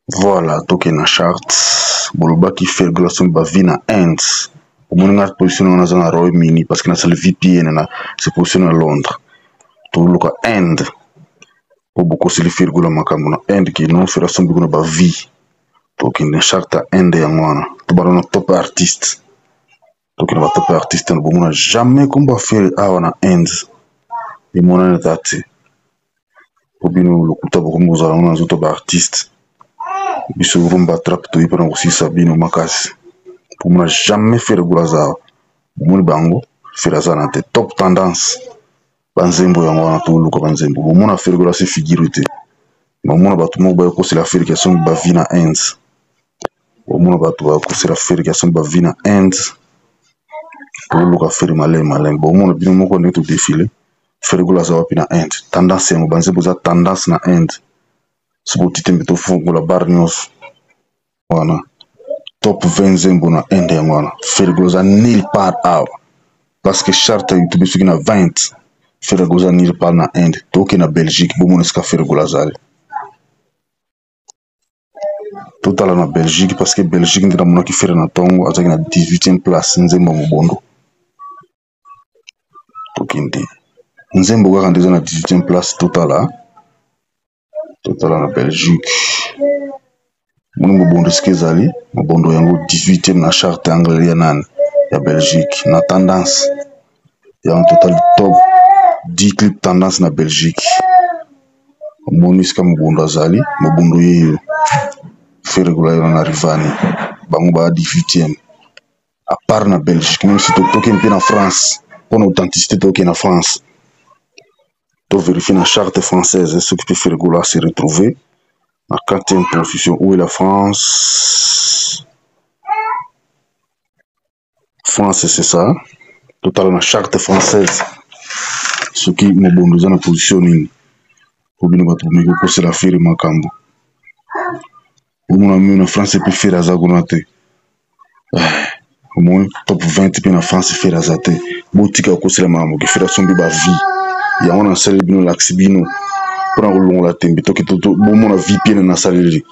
Voilà, toke na charte. Boloba qui fait relation ba vie na Inde. Au moins na position na zona Royaume-Uni parce que na sale VPN na se position à Londres. To loka Inde. Pour beaucoup se le faire gola makambo na Inde qui non fait relation bigona ba vie. Toke na charte Inde ya ngwana. To barona top artiste. Toke na top artiste no bomona jamais komba faire awa na Inde. Et mona na tati. Obino lokuta boko mozala na zo top artiste. Biso rumba trap to ipana aussi sabino makasi. Pour moi jamais faire gulaza. Moni bango faire ça na top tendance. Banzembo yango na to luka banzembo. Mona faire gulaza figurité. Mona batu mo ba ko c'est la faire question ba vie na Inde. Mona batu ba ko c'est la faire question ba vie na Inde. To luka faire malem. Mona bino moko ne to défilé. Faire gulaza wapi na Inde. Tendance yango banzembo za tendance na Inde. Subo titembe to fungo la bar news. Voilà. Top 20 zembo na Inde ngwana. Fergoza nil par hour. Parce que charte YouTube suki na 20. Fergoza nil par na Inde. Toke na Belgique bomo neska fergoza. Total na Belgique parce que Belgique ndira mona ki fer na tongo azaki na 18e place nzembo mobondo. Toke ndi. Nzembo kaka ndeza na 18e place total. Total na Belgique. Mon mobondo skezali, mobondo yango 18e na charte anglaise ya nan ya Belgique na tendance. Ya un total top 10 clip tendance na Belgique. Moniska mobondo azali, mobondo ye fait régulier na Rivani. Bango ba 18e. À part na Belgique, même si toke un peu na France, pour l'authenticité toke na France. To vérifier la charte française, ce qui peut faire régulier se retrouver. La 4e position, où est la France? France, c'est ça. Total, la charte française. Ce qui me bonne dans la position. Pour bien battre, mais c'est la firme Makambo. Pour mon ami, la France peut faire Azagonate. Au moins, top 20 puis la France fait Azate. Boutique à cause de la maman qui fait la sombre de vie. Il y a un seul bino l'axibino. Prends long la tembe toki toto bomo na VPN na saleli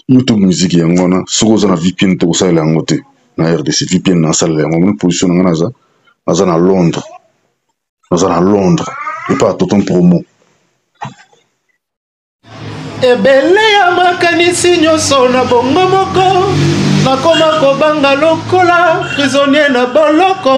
YouTube musique yangona sokoza na VPN to sala yango te na RDC VPN na sala yango mon position nga naza na Londres et pas tout ton promo ebele ya makanisi nyonso na bongo moko nakoma kobanga lokola prisonnier na boloko